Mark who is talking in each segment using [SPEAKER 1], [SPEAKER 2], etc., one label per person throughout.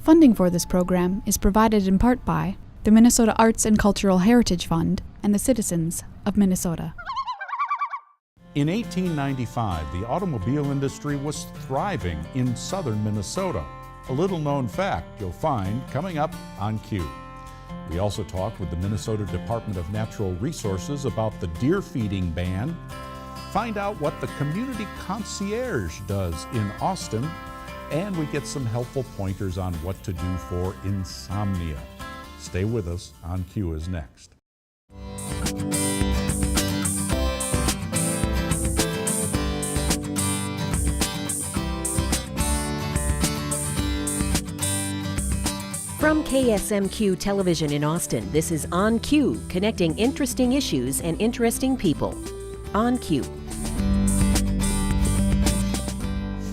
[SPEAKER 1] Funding for this program is provided in part by the Minnesota Arts and Cultural Heritage Fund and the citizens of Minnesota.
[SPEAKER 2] In 1895, the automobile industry was thriving in southern Minnesota. A little-known fact you'll find coming up on Q. We also talked with the Minnesota Department of Natural Resources about the deer feeding ban, find out what the community concierge does in Austin, and we get some helpful pointers on what to do for insomnia. Stay with us. On Q is next.
[SPEAKER 3] From KSMQ Television in Austin, this is On Q, connecting interesting issues and interesting people. On Q.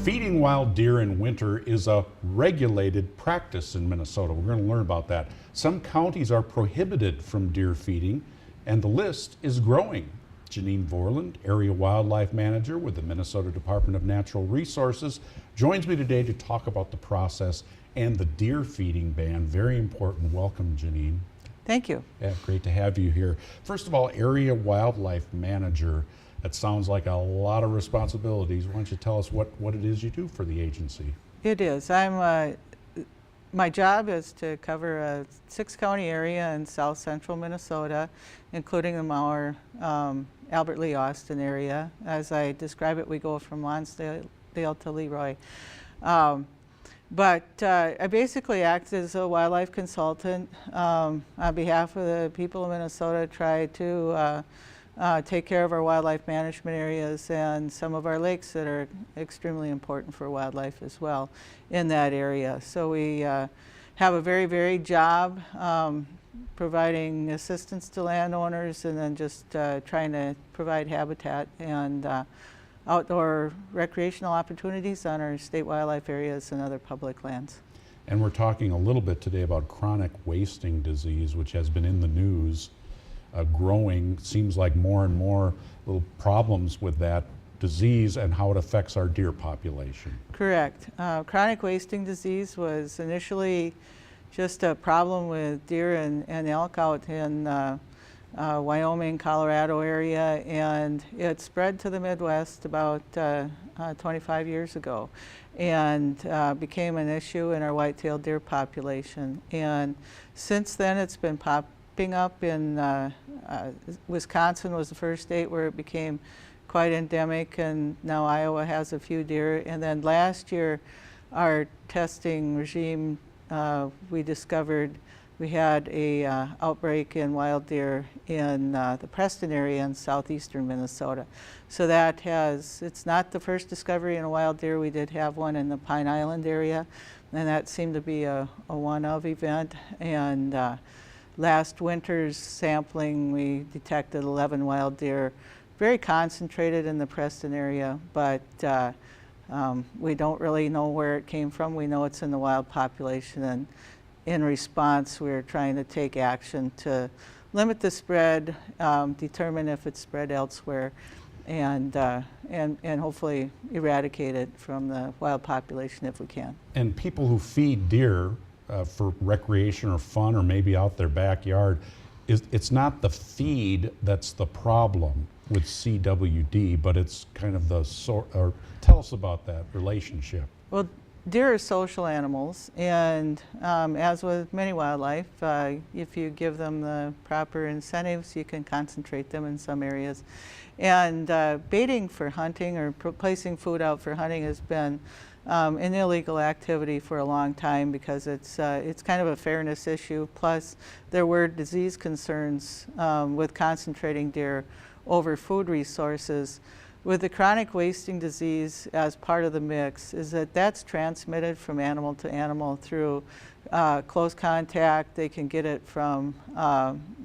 [SPEAKER 2] Feeding wild deer in winter is a regulated practice in Minnesota. We're going to learn about that. Some counties are prohibited from deer feeding, and the list is growing. Janine Vorland, Area Wildlife Manager with the Minnesota Department of Natural Resources, joins me today to talk about the process and the deer feeding ban. Very important. Welcome, Janine.
[SPEAKER 4] Thank you.
[SPEAKER 2] Yeah, great to have you here. First of all, Area Wildlife Manager. That sounds like a lot of responsibilities. Why don't you tell us what it is you do for the agency?
[SPEAKER 4] It is. My job is to cover a 6-county area in south central Minnesota, including the Mauer, Albert Lee, Austin area. As I describe it, we go from Lonsdale to Leroy. But I basically act as a wildlife consultant on behalf of the people of Minnesota, try to take care of our wildlife management areas and some of our lakes that are extremely important for wildlife as well in that area. So we have a very varied job, providing assistance to landowners and then just trying to provide habitat and outdoor recreational opportunities on our state wildlife areas and other public lands.
[SPEAKER 2] And we're talking a little bit today about chronic wasting disease, which has been in the news, growing. Seems like more and more little problems with that disease and how it affects our deer population.
[SPEAKER 4] Correct. Chronic wasting disease was initially just a problem with deer and elk out in Wyoming, Colorado area, and it spread to the Midwest about 25 years ago and became an issue in our white-tailed deer population. And since then it's been popping up in Wisconsin was the first state where it became quite endemic, and now Iowa has a few deer. And then last year our testing regime, we discovered we had a outbreak in wild deer in the Preston area in southeastern Minnesota. So that it's not the first discovery in a wild deer. We did have one in the Pine Island area, and that seemed to be a one-of event. And last winter's sampling, we detected 11 wild deer, very concentrated in the Preston area, but we don't really know where it came from. We know it's in the wild population, and in response, we're trying to take action to limit the spread, determine if it's spread elsewhere, and hopefully eradicate it from the wild population if we can.
[SPEAKER 2] And people who feed deer for recreation or fun or maybe out their backyard, it's not the feed that's the problem with CWD, but it's kind of the sort. Or tell us about that relationship.
[SPEAKER 4] Well, deer are social animals, and as with many wildlife, if you give them the proper incentives, you can concentrate them in some areas. And baiting for hunting or placing food out for hunting has been an illegal activity for a long time because it's kind of a fairness issue. Plus, there were disease concerns with concentrating deer over food resources. With the chronic wasting disease as part of the mix is that's transmitted from animal to animal through close contact. They can get it from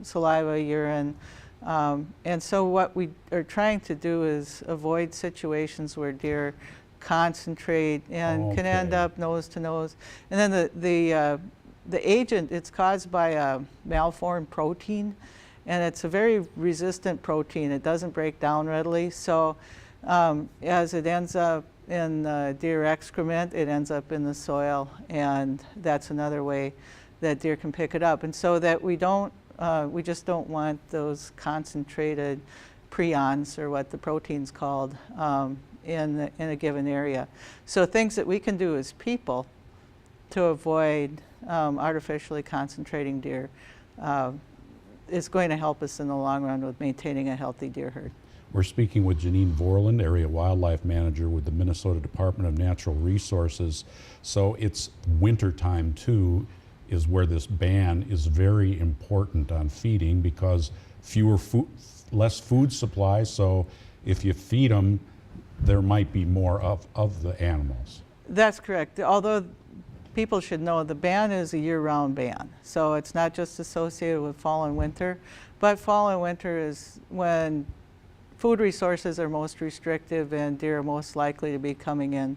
[SPEAKER 4] saliva, urine. And so what we are trying to do is avoid situations where deer concentrate and can end up nose to nose. And then the agent, it's caused by a malformed protein. And it's a very resistant protein. It doesn't break down readily. So as it ends up in deer excrement, it ends up in the soil, and that's another way that deer can pick it up. And so that we just don't want those concentrated prions, or what the protein's called, in a given area. So things that we can do as people to avoid artificially concentrating deer is going to help us in the long run with maintaining a healthy deer herd.
[SPEAKER 2] We're speaking with Janine Vorland, Area Wildlife Manager with the Minnesota Department of Natural Resources. So it's winter time too, is where this ban is very important on feeding, because less food supply, so if you feed them, there might be more of the animals.
[SPEAKER 4] That's correct. Although people should know the ban is a year-round ban. So it's not just associated with fall and winter, but fall and winter is when food resources are most restrictive and deer are most likely to be coming in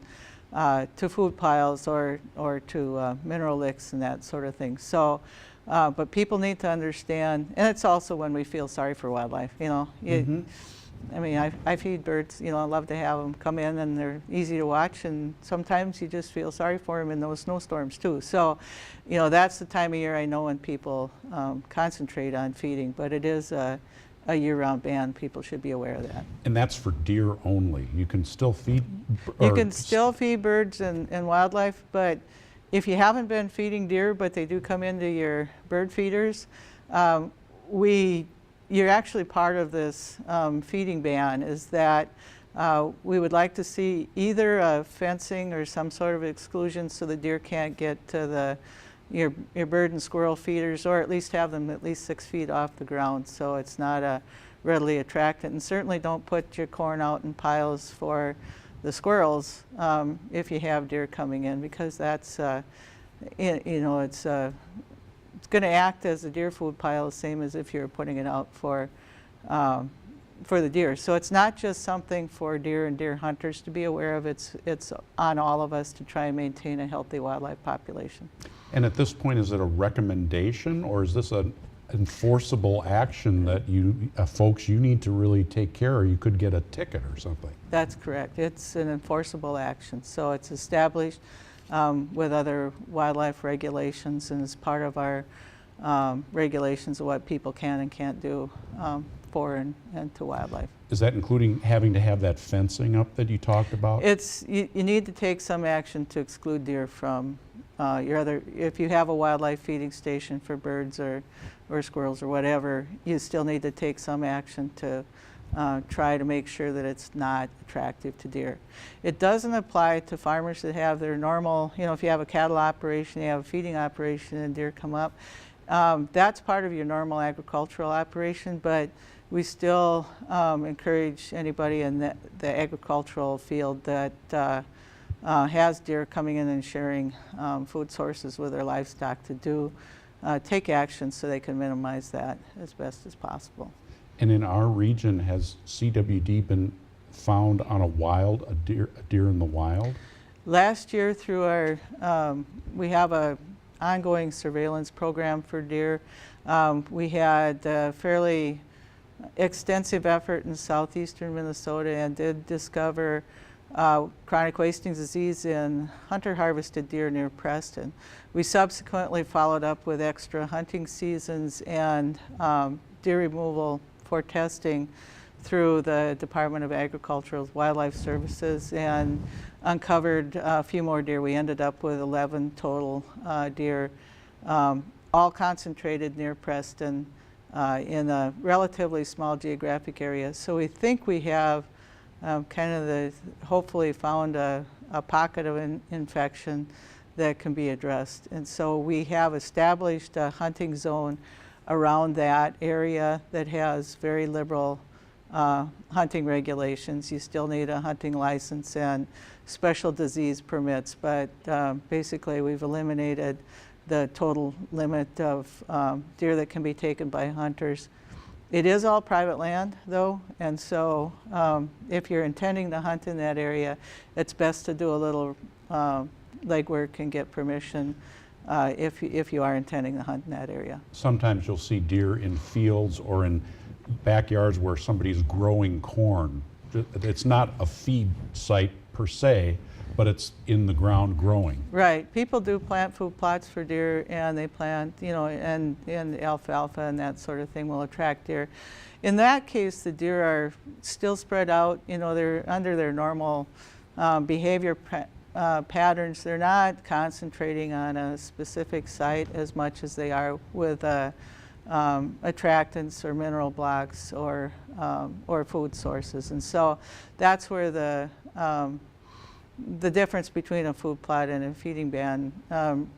[SPEAKER 4] to food piles or to mineral licks and that sort of thing. So, but people need to understand, and it's also when we feel sorry for wildlife, you know. I mean, I feed birds, you know, I love to have them come in, and they're easy to watch, and sometimes you just feel sorry for them in those snowstorms too. So, you know, that's the time of year I know when people concentrate on feeding, but it is a year-round ban. People should be aware of that.
[SPEAKER 2] And that's for deer only. You can still feed birds.
[SPEAKER 4] You can still feed birds and wildlife, but if you haven't been feeding deer, but they do come into your bird feeders, you're actually part of this feeding ban, is that we would like to see either fencing or some sort of exclusion so the deer can't get to your bird and squirrel feeders, or at least have them at least 6 feet off the ground so it's not readily attracted. And certainly don't put your corn out in piles for the squirrels if you have deer coming in, because that's, you know, it's going to act as a deer food pile, the same as if you're putting it out for the deer. So it's not just something for deer and deer hunters to be aware of. It's on all of us to try and maintain a healthy wildlife population.
[SPEAKER 2] And at this point, is it a recommendation, or is this an enforceable action that folks, you need to really take care, or you could get a ticket or something?
[SPEAKER 4] That's correct. It's an enforceable action. So it's established with other wildlife regulations, and is part of our regulations of what people can and can't do for and to wildlife.
[SPEAKER 2] Is that including having to have that fencing up that you talked about?
[SPEAKER 4] You need to take some action to exclude deer from your other, if you have a wildlife feeding station for birds or squirrels or whatever, you still need to take some action to try to make sure that it's not attractive to deer. It doesn't apply to farmers that have their normal, you know, if you have a cattle operation, you have a feeding operation and deer come up, that's part of your normal agricultural operation, but we still encourage anybody in the agricultural field that has deer coming in and sharing food sources with their livestock to take action so they can minimize that as best as possible.
[SPEAKER 2] And in our region, has CWD been found on a deer in the wild?
[SPEAKER 4] Last year, through our, we have a ongoing surveillance program for deer. We had a fairly extensive effort in southeastern Minnesota and did discover chronic wasting disease in hunter-harvested deer near Preston. We subsequently followed up with extra hunting seasons and deer removal for testing through the Department of Agricultural Wildlife Services, and uncovered a few more deer. We ended up with 11 total deer, all concentrated near Preston in a relatively small geographic area. So we think we have hopefully found a pocket of infection that can be addressed. And so we have established a hunting zone around that area that has very liberal hunting regulations. You still need a hunting license and special disease permits, but basically we've eliminated the total limit of deer that can be taken by hunters. It is all private land though, and so if you're intending to hunt in that area, it's best to do a little legwork and get permission if you are intending to hunt in that area.
[SPEAKER 2] Sometimes you'll see deer in fields or in backyards where somebody's growing corn. It's not a feed site per se, but it's in the ground growing.
[SPEAKER 4] Right. People do plant food plots for deer, and they plant, and alfalfa and that sort of thing will attract deer. In that case, the deer are still spread out. They're under their normal behavior patterns. They're not concentrating on a specific site as much as they are with attractants or mineral blocks or food sources. And so that's where the difference between a food plot and a feeding ban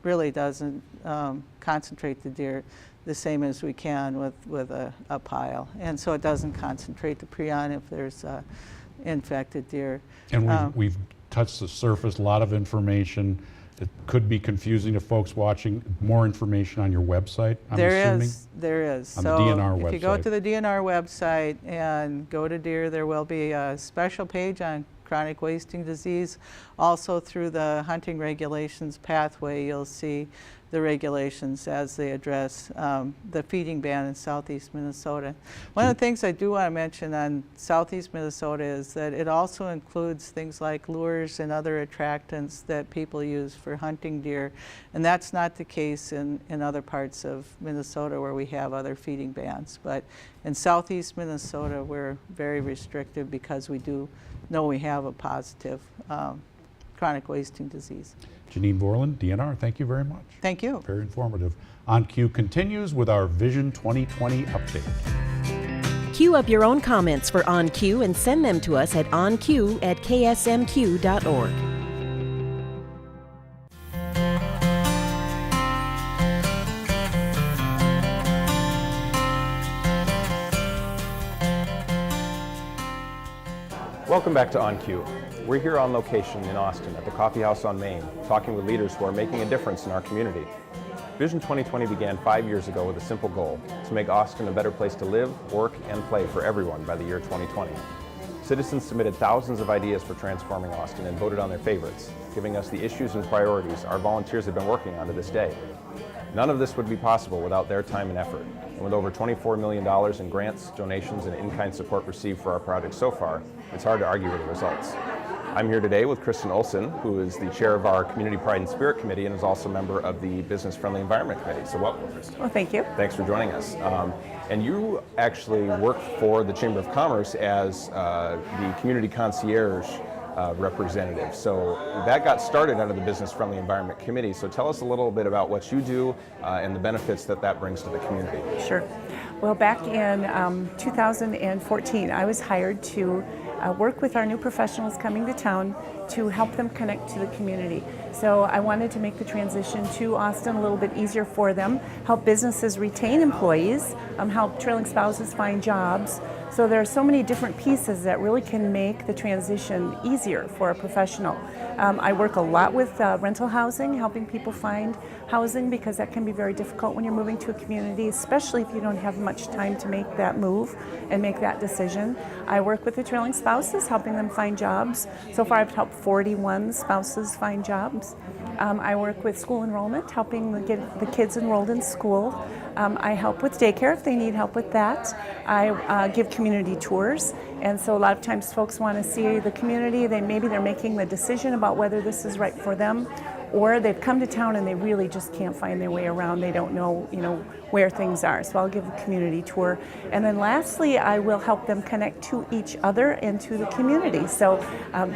[SPEAKER 4] really doesn't concentrate the deer the same as we can with a pile. And so it doesn't concentrate the prion if there's infected deer.
[SPEAKER 2] And we've touched the surface, a lot of information. It could be confusing to folks watching. More information on your website, I'm assuming?
[SPEAKER 4] There is.
[SPEAKER 2] On
[SPEAKER 4] so
[SPEAKER 2] the DNR website.
[SPEAKER 4] If you go to the DNR website and go to deer, there will be a special page on chronic wasting disease. Also through the hunting regulations pathway, you'll see the regulations as they address the feeding ban in southeast Minnesota. One of the things I do want to mention on southeast Minnesota is that it also includes things like lures and other attractants that people use for hunting deer, and that's not the case in other parts of Minnesota where we have other feeding bans. But in southeast Minnesota, we're very restrictive because we do know we have a positive chronic wasting disease.
[SPEAKER 2] Janine Borland, DNR, thank you very much.
[SPEAKER 4] Thank you.
[SPEAKER 2] Very informative. On Cue continues with our Vision 2020 update.
[SPEAKER 3] Queue up your own comments for On Cue and send them to us at onq@ksmq.org.
[SPEAKER 5] Welcome back to On Cue. We're here on location in Austin at the Coffee House on Main, talking with leaders who are making a difference in our community. Vision 2020 began 5 years ago with a simple goal: to make Austin a better place to live, work, and play for everyone by the year 2020. Citizens submitted thousands of ideas for transforming Austin and voted on their favorites, giving us the issues and priorities our volunteers have been working on to this day. None of this would be possible without their time and effort. And with over $24 million in grants, donations, and in-kind support received for our project so far, it's hard to argue with the results. I'm here today with Kristen Olson, who is the chair of our Community Pride and Spirit Committee and is also a member of the Business Friendly Environment Committee. So welcome, Kristen.
[SPEAKER 6] Well, thank you.
[SPEAKER 5] Thanks for joining us. And you actually work for the Chamber of Commerce as the Community Concierge representative. So that got started out of the Business Friendly Environment Committee. So tell us a little bit about what you do and the benefits that brings to the community.
[SPEAKER 6] Sure. Well, back in 2014, I was hired to work with our new professionals coming to town to help them connect to the community. So I wanted to make the transition to Austin a little bit easier for them, help businesses retain employees, help trailing spouses find jobs. So there are so many different pieces that really can make the transition easier for a professional. I work a lot with rental housing, helping people find housing, because that can be very difficult when you're moving to a community, especially if you don't have much time to make that move and make that decision. I work with the trailing spouses, helping them find jobs. So far I've helped 41 spouses find jobs. I work with school enrollment, helping get the kids enrolled in school. I help with daycare if they need help with that. I give community tours, and so a lot of times folks want to see the community. Maybe they're making the decision about whether this is right for them, or they've come to town and they really just can't find their way around. They don't know, where things are. So I'll give a community tour. And then lastly, I will help them connect to each other and to the community. So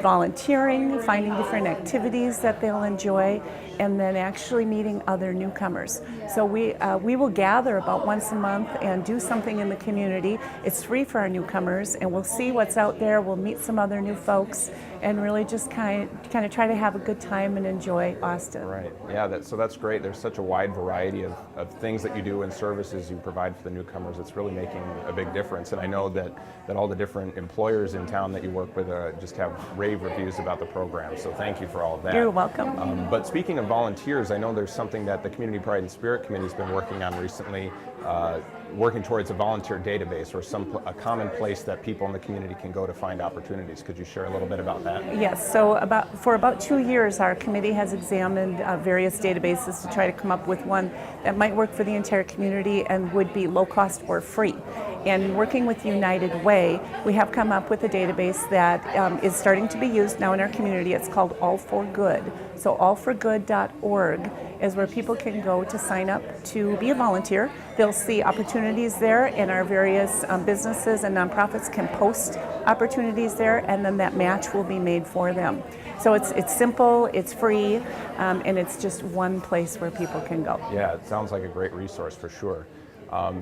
[SPEAKER 6] volunteering, finding different activities that they'll enjoy, and then actually meeting other newcomers. So we will gather about once a month and do something in the community. It's free for our newcomers, and we'll see what's out there. We'll meet some other new folks and really just kind of try to have a good time and enjoy Austin.
[SPEAKER 5] Right. Yeah. So that's great. There's such a wide variety of things that you do and services you provide for the newcomers. It's really making a big difference. And I know that all the different employers in town that you work with just have rave reviews about the program. So thank you for all of that.
[SPEAKER 6] You're welcome.
[SPEAKER 5] But speaking of volunteers, I know there's something that the Community Pride and Spirit Committee has been working on recently, working towards a volunteer database, or a common place that people in the community can go to find opportunities. Could you share a little bit about that?
[SPEAKER 6] Yes, so for about 2 years our committee has examined various databases to try to come up with one that might work for the entire community and would be low cost or free. And working with United Way, we have come up with a database that is starting to be used now in our community. It's called All for Good. So allforgood.org is where people can go to sign up to be a volunteer. They'll see opportunities there, and our various businesses and nonprofits can post opportunities there, and then that match will be made for them. So it's simple, it's free, and it's just one place where people can go.
[SPEAKER 5] Yeah, it sounds like a great resource for sure.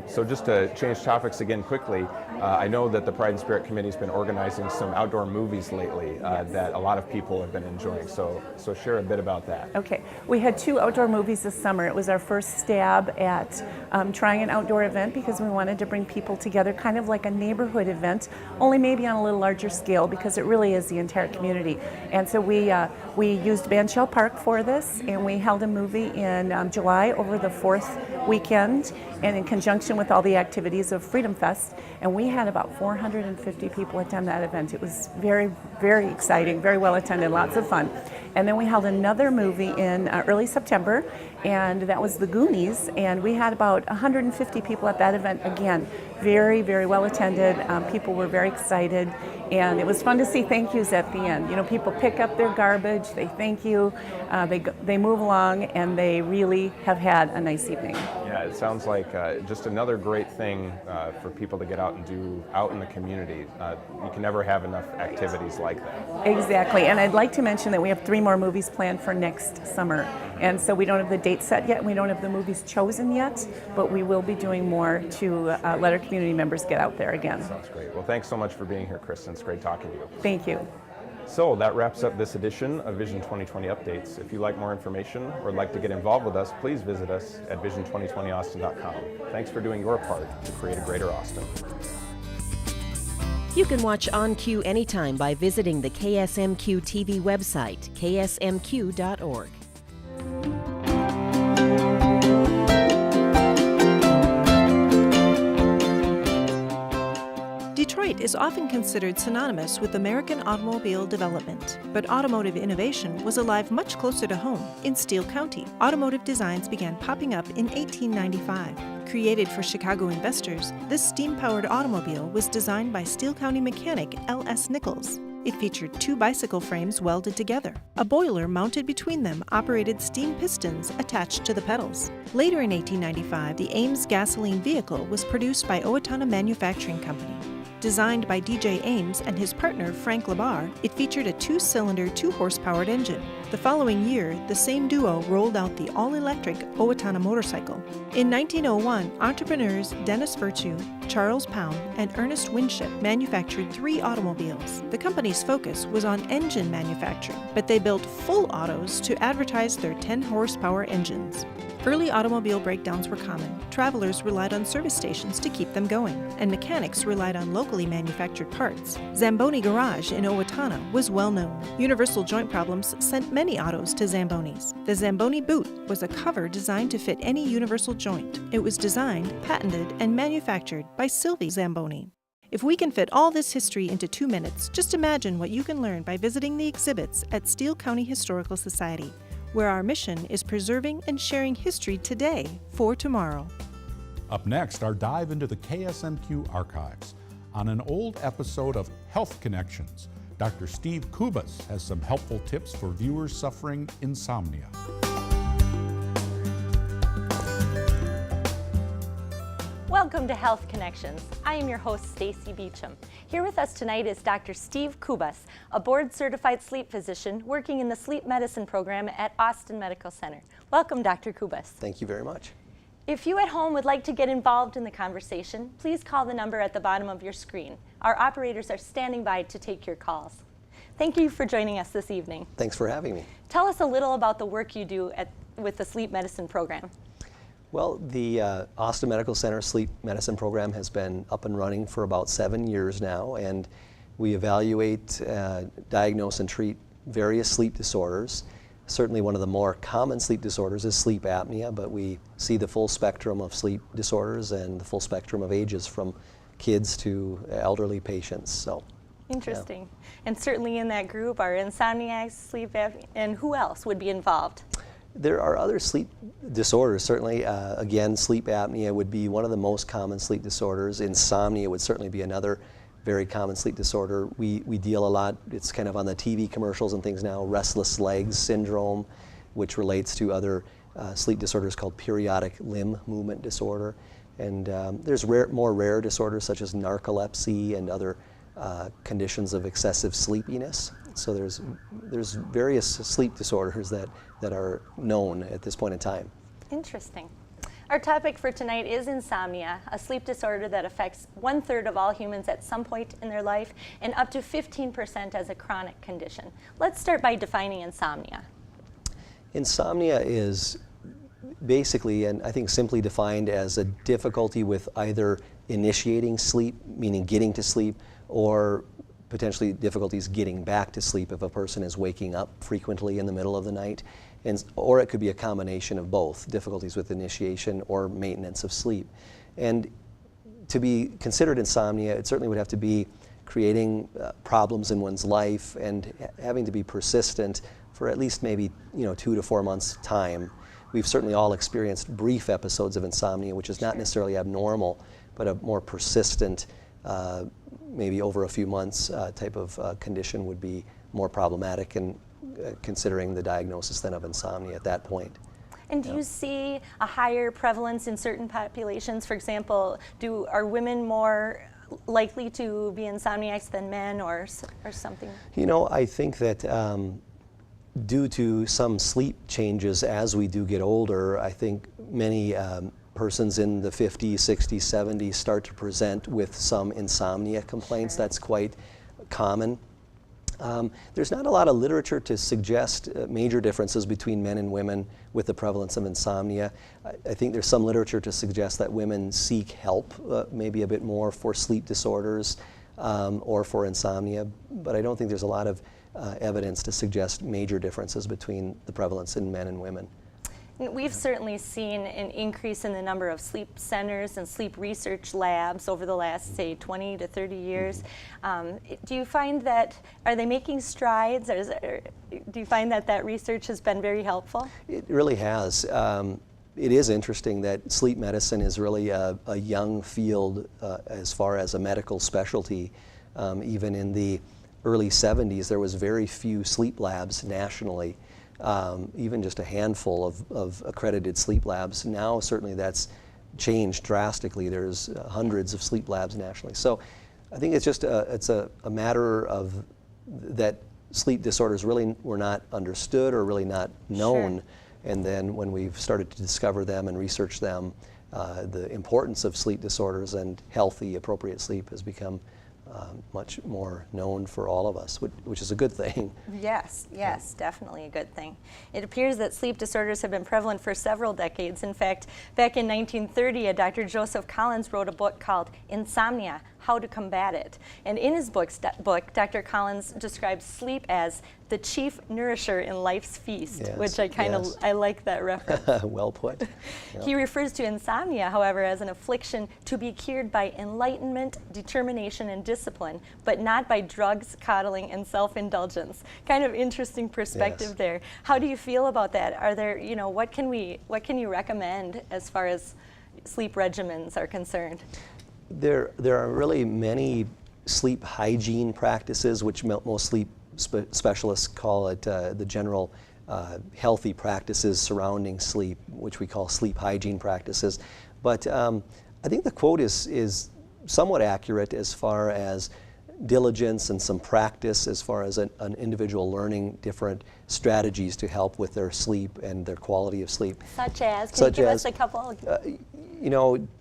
[SPEAKER 5] So just to change topics again quickly, I know that the Pride and Spirit Committee has been organizing some outdoor movies lately that a lot of people have been enjoying. So share a bit about that.
[SPEAKER 6] Okay, we had 2 outdoor movies this summer. It was our first stab at trying an outdoor event because we wanted to bring people together, kind of like a neighborhood event, only maybe on a little larger scale because it really is the entire community. And so we used Bandshell Park for this, and we held a movie in July over the 4th weekend, and in conjunction with all the activities of Freedom Fest, and we had about 450 people attend that event. It was very, very exciting, very well attended, lots of fun. And then we held another movie in early September, and that was The Goonies, and we had about 150 people at that event again. Very, very well attended. People were very excited, and it was fun to see thank yous at the end. You know, people pick up their garbage, they thank you, they move along, and they really have had a nice evening.
[SPEAKER 5] Yeah, it sounds like just another great thing for people to get out and do out in the community. You can never have enough activities like that.
[SPEAKER 6] Exactly, and I'd like to mention that we have 3 more movies planned for next summer. And so we don't have the date set yet, we don't have the movies chosen yet, but we will be doing more to let our community members get out there again.
[SPEAKER 5] Sounds great. Well, thanks so much for being here, Kristen. It's great talking to you.
[SPEAKER 6] Thank you.
[SPEAKER 5] So that wraps up this edition of Vision 2020 Updates. If you'd like more information or would like to get involved with us, please visit us at vision2020austin.com. Thanks for doing your part to create a greater Austin.
[SPEAKER 3] You can watch On Cue anytime by visiting the KSMQ TV website, ksmq.org.
[SPEAKER 7] Detroit is often considered synonymous with American automobile development, but automotive innovation was alive much closer to home in Steele County. Automotive designs began popping up in 1895. Created for Chicago investors, this steam-powered automobile was designed by Steele County mechanic L.S. Nichols. It featured 2 bicycle frames welded together. A boiler mounted between them operated steam pistons attached to the pedals. Later in 1895, the Ames gasoline vehicle was produced by Owatonna Manufacturing Company. Designed by D.J. Ames and his partner Frank LaBarre, it featured a 2-cylinder, 2-horsepowered engine. The following year, the same duo rolled out the all-electric Owatonna motorcycle. In 1901, entrepreneurs Dennis Virtue, Charles Pound, and Ernest Winship manufactured 3 automobiles. The company's focus was on engine manufacturing, but they built full autos to advertise their 10-horsepower engines. Early automobile breakdowns were common. Travelers relied on service stations to keep them going, and mechanics relied on locally manufactured parts. Zamboni Garage in Owatonna was well known. Universal joint problems sent many autos to Zamboni's. The Zamboni Boot was a cover designed to fit any universal joint. It was designed, patented, and manufactured by Sylvie Zamboni. If we can fit all this history into 2 minutes, just imagine what you can learn by visiting the exhibits at Steele County Historical Society, where our mission is preserving and sharing history today for tomorrow.
[SPEAKER 2] Up next, our dive into the KSMQ archives. On an old episode of Health Connections, Dr. Steve Kubas has some helpful tips for viewers suffering insomnia.
[SPEAKER 8] Welcome to Health Connections. I am your host, Stacy Beecham. Here with us tonight is Dr. Steve Kubas, a board-certified sleep physician working in the sleep medicine program at Austin Medical Center. Welcome, Dr. Kubas.
[SPEAKER 9] Thank you very much.
[SPEAKER 8] If you at home would like to get involved in the conversation, please call the number at the bottom of your screen. Our operators are standing by to take your calls. Thank you for joining us this evening.
[SPEAKER 9] Thanks for having me.
[SPEAKER 8] Tell us a little about the work you do with the sleep medicine program.
[SPEAKER 9] Well, the Austin Medical Center Sleep Medicine Program has been up and running for about 7 years now, and we evaluate, diagnose, and treat various sleep disorders. Certainly one of the more common sleep disorders is sleep apnea, but we see the full spectrum of sleep disorders and the full spectrum of ages from kids to elderly patients. So,
[SPEAKER 8] interesting. Yeah. And certainly in that group are insomniacs, sleep apnea, and who else would be involved?
[SPEAKER 9] There are other sleep disorders, certainly. Again, sleep apnea would be one of the most common sleep disorders. Insomnia would certainly be another very common sleep disorder. We deal a lot, it's kind of on the TV commercials and things now, restless legs syndrome, which relates to other sleep disorders called periodic limb movement disorder. And there's more rare disorders such as narcolepsy and other conditions of excessive sleepiness. So there's various sleep disorders that are known at this point in time.
[SPEAKER 8] Interesting. Our topic for tonight is insomnia, a sleep disorder that affects 1/3 of all humans at some point in their life and up to 15% as a chronic condition. Let's start by defining insomnia.
[SPEAKER 9] Insomnia is basically, and I think simply defined as a difficulty with either initiating sleep, meaning getting to sleep, or potentially difficulties getting back to sleep if a person is waking up frequently in the middle of the night. Or it could be a combination of both, difficulties with initiation or maintenance of sleep. And to be considered insomnia, it certainly would have to be creating problems in one's life and having to be persistent for at least maybe 2 to 4 months' time. We've certainly all experienced brief episodes of insomnia, which is not necessarily abnormal, but a more persistent, maybe over a few months type of condition would be more problematic in considering the diagnosis then of insomnia at that point.
[SPEAKER 8] And do you see a higher prevalence in certain populations? For example, are women more likely to be insomniacs than men or something?
[SPEAKER 9] I think that due to some sleep changes as we do get older, I think many persons in the 50s, 60s, 70s start to present with some insomnia complaints. That's quite common. There's not a lot of literature to suggest major differences between men and women with the prevalence of insomnia. I think there's some literature to suggest that women seek help maybe a bit more for sleep disorders or for insomnia, but I don't think there's a lot of evidence to suggest major differences between the prevalence in men and women.
[SPEAKER 8] We've certainly seen an increase in the number of sleep centers and sleep research labs over the last, say, 20 to 30 years. Do you find that, are they making strides? Or do you find that research has been very helpful?
[SPEAKER 9] It really has. It is interesting that sleep medicine is really a young field as far as a medical specialty. Even in the early 70s, there was very few sleep labs nationally. Even just a handful of accredited sleep labs. Now certainly that's changed drastically. There's hundreds of sleep labs nationally. So I think it's just it's a matter of that sleep disorders really were not understood or really not known. Sure. And then when we've started to discover them and research them, the importance of sleep disorders and healthy, appropriate sleep has become much more known for all of us, which is a good thing.
[SPEAKER 8] Yes, definitely a good thing. It appears that sleep disorders have been prevalent for several decades. In fact, back in 1930, Dr. Joseph Collins wrote a book called Insomnia, How to Combat It. And in his book, Dr. Collins describes sleep as the chief nourisher in life's feast, yes, which I like that reference.
[SPEAKER 9] Well put. Yeah.
[SPEAKER 8] He refers to insomnia, however, as an affliction to be cured by enlightenment, determination, and discipline, but not by drugs, coddling, and self-indulgence. Kind of interesting perspective. Yes. There. How do you feel about that? Are there, what can you recommend as far as sleep regimens are concerned?
[SPEAKER 9] There are really many sleep hygiene practices, which most sleep specialists call it the general healthy practices surrounding sleep, which we call sleep hygiene practices. But I think the quote is somewhat accurate as far as diligence and some practice as far as an individual learning different strategies to help with their sleep and their quality of sleep.
[SPEAKER 8] Such as? Can you give us a couple?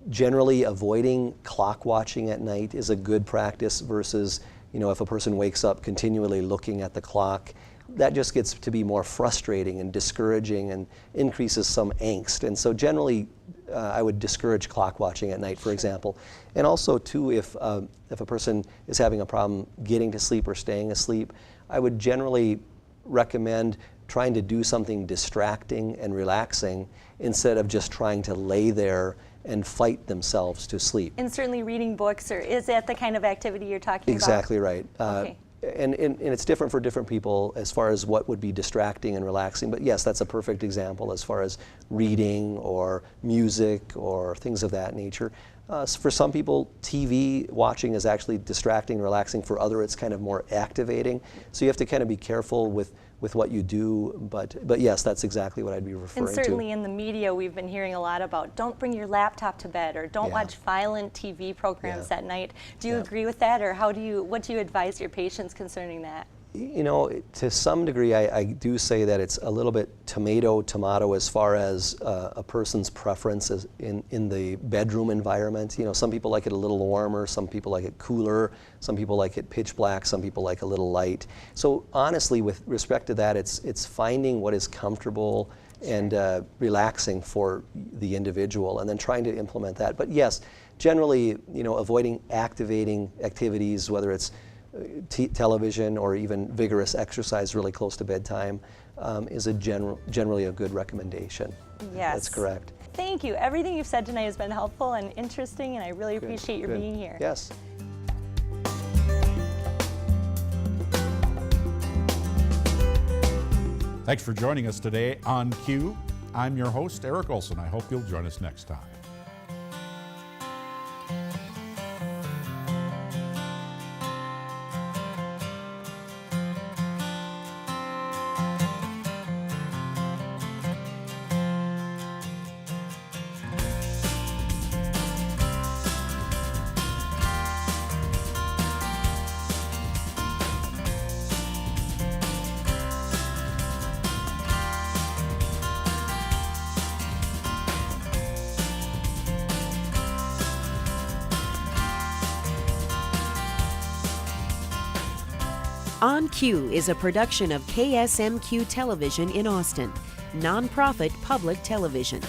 [SPEAKER 9] Generally avoiding clock watching at night is a good practice versus, if a person wakes up continually looking at the clock, that just gets to be more frustrating and discouraging and increases some angst. And so generally, I would discourage clock watching at night, for example. And also, too, if a person is having a problem getting to sleep or staying asleep, I would generally recommend trying to do something distracting and relaxing instead of just trying to lay there and fight themselves to sleep.
[SPEAKER 8] And certainly reading books, or is that the kind of activity you're talking
[SPEAKER 9] Exactly
[SPEAKER 8] about?
[SPEAKER 9] Right.
[SPEAKER 8] Okay.
[SPEAKER 9] and it's different for different people as far as what would be distracting and relaxing. But yes, that's a perfect example as far as reading or music or things of that nature. For some people, TV watching is actually distracting and relaxing. For others, it's kind of more activating. So you have to kind of be careful with what you do, but yes, that's exactly what I'd be referring to.
[SPEAKER 8] And certainly in the media, we've been hearing a lot about don't bring your laptop to bed, or don't watch violent TV programs at night. Do you agree with that, or what do you advise your patients concerning that?
[SPEAKER 9] You know, to some degree, I do say that it's a little bit tomato as far as a person's preferences in the bedroom environment. You know, some people like it a little warmer, some people like it cooler, some people like it pitch black, some people like a little light. So honestly, with respect to that, it's finding what is comfortable and relaxing for the individual, and then trying to implement that. But yes, generally, you know, avoiding activating activities, whether it's television or even vigorous exercise really close to bedtime, is generally a good recommendation.
[SPEAKER 8] Yes.
[SPEAKER 9] That's correct.
[SPEAKER 8] Thank you. Everything you've said tonight has been helpful and interesting, and I really appreciate your being here.
[SPEAKER 9] Yes.
[SPEAKER 2] Thanks for joining us today on Q. I'm your host, Eric Olson. I hope you'll join us next time.
[SPEAKER 3] On Cue is a production of KSMQ Television in Austin, nonprofit public television.